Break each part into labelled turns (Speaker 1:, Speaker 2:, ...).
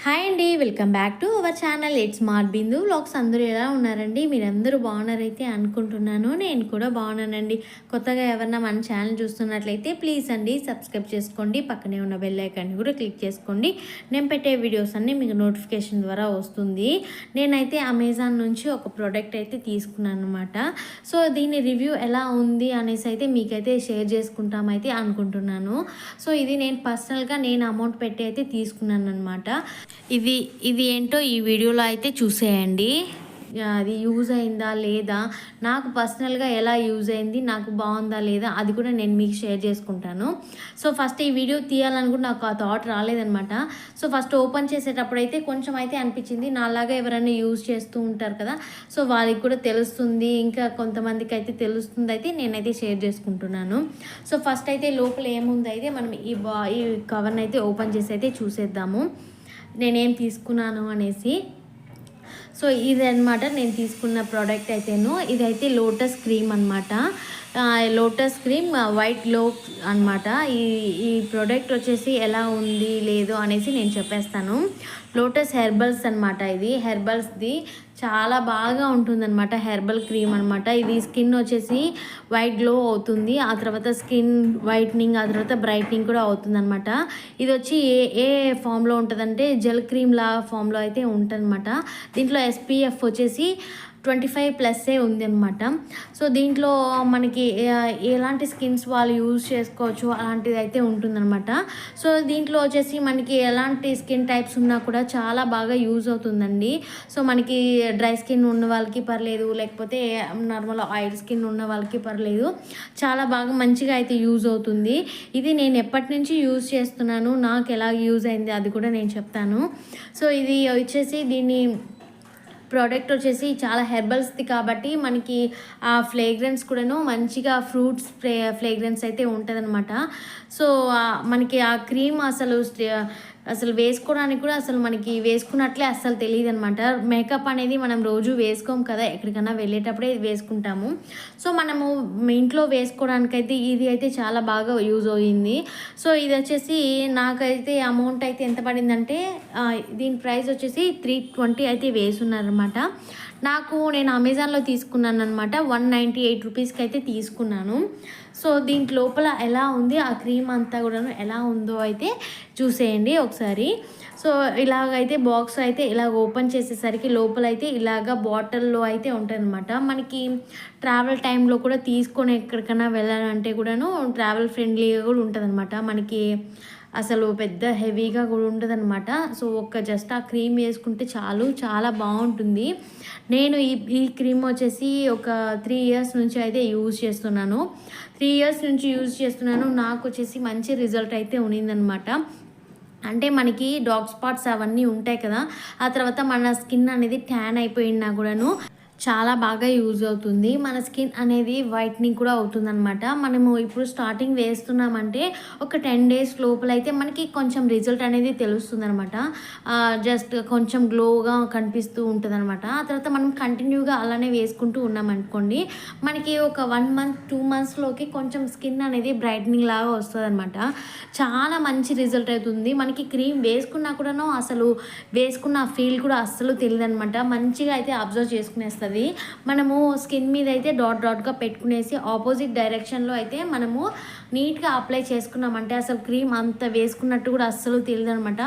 Speaker 1: Hi అండి, welcome back to our channel. It's smart Bindu vlogs. అందరూ ఎలా ఉన్నారండి? మీరందరూ బాగున్నారైతే అనుకుంటున్నాను. నేను కూడా బాగున్నానండి. కొత్తగా ఎవరన్నా మన ఛానల్ చూస్తున్నట్లయితే ప్లీజ్ అండి సబ్స్క్రైబ్ చేసుకోండి. పక్కనే ఉన్న బెల్ ఐకాన్ని కూడా క్లిక్ చేసుకోండి. నేను పెట్టే వీడియోస్ అన్నీ మీకు నోటిఫికేషన్ ద్వారా వస్తుంది. నేనైతే అమెజాన్ నుంచి ఒక ప్రోడక్ట్ అయితే తీసుకున్నాను అనమాట. సో దీని రివ్యూ ఎలా ఉంది అనేసి అయితే మీకైతే షేర్ చేసుకుంటామైతే అనుకుంటున్నాను. సో ఇది నేను పర్సనల్గా అమౌంట్ పెట్టి అయితే తీసుకున్నాను అనమాట. ఇది ఏంటో ఈ వీడియోలో అయితే చూసేయండి. అది యూజ్ అయిందా లేదా, నాకు పర్సనల్గా ఎలా యూజ్ అయింది, నాకు బాగుందా లేదా, అది కూడా నేను మీకు షేర్ చేసుకుంటాను. సో ఫస్ట్ ఈ వీడియో తీయాలని కూడా నాకు ఆ థాట్ రాలేదనమాట. సో ఫస్ట్ ఓపెన్ చేసేటప్పుడు అయితే కొంచెం అయితే అనిపించింది, నాలాగా ఎవరైనా యూజ్ చేస్తూ ఉంటారు కదా, సో వాళ్ళకి కూడా తెలుస్తుంది, ఇంకా కొంతమందికి అయితే తెలుస్తుంది, అయితే నేనైతే షేర్ చేసుకుంటున్నాను. సో ఫస్ట్ అయితే లోపల ఏముంది అయితే మనం ఈ కవర్ని అయితే ఓపెన్ చేసి అయితే చూసేద్దాము నేనేం తీసుకున్నాను అనేసి. సో ఇదన్నమాట నేను తీసుకున్న ప్రోడక్ట్ అయితేను. ఇదైతే లోటస్ క్రీమ్ అనమాట. లోటస్ క్రీమ్ వైట్ గ్లో అనమాట. ఈ ప్రోడక్ట్ వచ్చేసి ఎలా ఉంది లేదో అనేసి నేను చెప్పేస్తాను. లోటస్ హెర్బల్స్ అనమాట. ఇది హెర్బల్స్ది చాలా బాగా ఉంటుందన్నమాట. హెర్బల్ క్రీమ్ అనమాట. ఇది స్కిన్ వచ్చేసి వైట్ గ్లో అవుతుంది, ఆ తర్వాత స్కిన్ వైట్నింగ్, ఆ తర్వాత బ్రైట్నింగ్ కూడా అవుతుందన్నమాట. ఇది వచ్చి ఏ ఫామ్లో ఉంటుందంటే జెల్ క్రీమ్ లా ఫామ్లో అయితే ఉంటుందన్నమాట. దీంట్లో SPF వచ్చేసి 25+ ఉంది అనమాట. సో దీంట్లో మనకి ఎలాంటి స్కిన్స్ వాళ్ళు యూజ్ చేసుకోవచ్చు అలాంటిది అయితే ఉంటుందన్నమాట. సో దీంట్లో వచ్చేసి మనకి ఎలాంటి స్కిన్ టైప్స్ ఉన్నా కూడా చాలా బాగా యూజ్ అవుతుందండి. సో మనకి డ్రై స్కిన్ ఉన్న వాళ్ళకి పర్లేదు, లేకపోతే నార్మల్ ఆయిల్ స్కిన్ ఉన్న వాళ్ళకి పర్లేదు, చాలా బాగా మంచిగా అయితే యూజ్ అవుతుంది. ఇది నేను ఎప్పటి నుంచి యూజ్ చేస్తున్నాను, నాకు ఎలా యూజ్ అయింది అది కూడా నేను చెప్తాను. సో ఇది వచ్చేసి దీన్ని ప్రోడక్ట్ వచ్చేసి చాలా హెర్బల్స్ది కాబట్టి మనకి ఆ ఫ్లేగ్రెన్స్ కూడాను మంచిగా ఫ్రూట్స్ ఫ్లేగ్రెన్స్ అయితే ఉంటుందన్నమాట. సో మనకి ఆ క్రీమ్ అసలు వేసుకోవడానికి కూడా అసలు మనకి వేసుకున్నట్లే అస్సలు తెలియదు అనమాట. మేకప్ అనేది మనం రోజు వేసుకోం కదా, ఎక్కడికైనా వెళ్ళేటప్పుడే వేసుకుంటాము. సో మనము ఇంట్లో వేసుకోవడానికైతే ఇది అయితే చాలా బాగా యూజ్ అయ్యింది. సో ఇది వచ్చేసి నాకైతే అమౌంట్ అయితే ఎంత పడిందంటే దీని ప్రైస్ వచ్చేసి 320 అయితే వేసున్నారనమాట. నేను అమెజాన్లో తీసుకున్నాను అనమాట. 198 రూపీస్కి అయితే తీసుకున్నాను. సో దీంట్ లోపల ఎలా ఉంది, ఆ క్రీమ్ అంతా కూడా ఎలా ఉందో అయితే చూసేయండి ఒకసారి. సో ఇలాగైతే బాక్స్ అయితే ఇలాగ ఓపెన్ చేసేసరికి లోపలైతే ఇలాగ బాటిల్లో అయితే ఉంటుంది అనమాట. మనకి ట్రావెల్ టైంలో కూడా తీసుకొని ఎక్కడికైనా వెళ్ళాలంటే కూడాను ట్రావెల్ ఫ్రెండ్లీగా కూడా ఉంటుంది అనమాట. మనకి అసలు పెద్ద హెవీగా కూడా ఉంటుంది అనమాట. సో జస్ట్ ఆ క్రీమ్ వేసుకుంటే చాలు, చాలా బాగుంటుంది. నేను ఈ క్రీమ్ వచ్చేసి ఒక 3 ఇయర్స్ నుంచి అయితే యూజ్ చేస్తున్నాను. 3 ఇయర్స్ నుంచి యూజ్ చేస్తున్నాను. నాకు వచ్చేసి మంచి రిజల్ట్ అయితే ఉన్నిందనమాట. అంటే మనకి డార్క్ స్పాట్స్ అవన్నీ ఉంటాయి కదా, ఆ తర్వాత మన స్కిన్ అనేది ట్యాన్ అయిపోయినా కూడాను చాలా బాగా యూజ్ అవుతుంది. మన స్కిన్ అనేది వైట్నింగ్ కూడా అవుతుందన్నమాట. మనము ఇప్పుడు స్టార్టింగ్ వేస్తున్నామంటే ఒక 10 డేస్ లోపలైతే మనకి కొంచెం రిజల్ట్ అనేది తెలుస్తుంది అనమాట. జస్ట్ కొంచెం గ్లోగా కనిపిస్తూ ఉంటుంది అనమాట. ఆ తర్వాత మనం కంటిన్యూగా అలానే వేసుకుంటూ ఉన్నామనుకోండి, మనకి ఒక 1 మంత్ 2 మంత్స్లోకి కొంచెం స్కిన్ అనేది బ్రైట్నింగ్ లాగా వస్తుంది అనమాట. చాలా మంచి రిజల్ట్ అవుతుంది. మనకి క్రీమ్ వేసుకున్నా కూడాను అసలు వేసుకున్న ఫీల్ కూడా అస్సలు తెలియదు అనమాట. మంచిగా అయితే అబ్జర్వ్ చేసుకునేస్తుంది. మనము స్కిన్ మీద అయితే డాట్గా పెట్టుకునేసి ఆపోజిట్ డైరెక్షన్లో అయితే మనము నీట్గా అప్లై చేసుకున్నామంటే అసలు క్రీమ్ అంత వేసుకున్నట్టు కూడా అస్సలు తెలియదు అనమాట.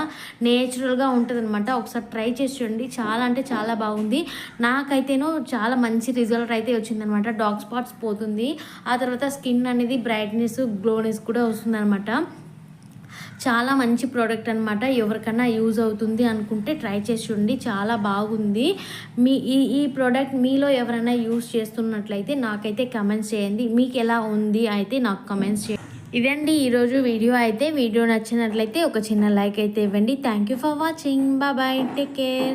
Speaker 1: నేచురల్గా ఉంటుంది అనమాట. ఒకసారి ట్రై చేసి చూడండి, చాలా అంటే చాలా బాగుంది. నాకైతేనో చాలా మంచి రిజల్ట్ అయితే వచ్చిందనమాట. డార్క్ స్పాట్స్ పోతుంది, ఆ తర్వాత స్కిన్ అనేది బ్రైట్నెస్ గ్లోనెస్ కూడా వస్తుందన్నమాట. చాలా మంచి ప్రోడక్ట్ అనమాట. ఎవరికైనా యూజ్ అవుతుంది అనుకుంటే ట్రై చేసి చూడండి, చాలా బాగుంది. ఈ ప్రోడక్ట్ మీలో ఎవరైనా యూజ్ చేస్తున్నట్లయితే నాకైతే కమెంట్స్ చేయండి, మీకు ఎలా ఉంది అయితే నాకు కమెంట్స్ చేయండి. ఇదండి ఈరోజు వీడియో అయితే. వీడియో నచ్చినట్లయితే ఒక చిన్న లైక్ అయితే ఇవ్వండి. Thank you for watching. Bye, take care.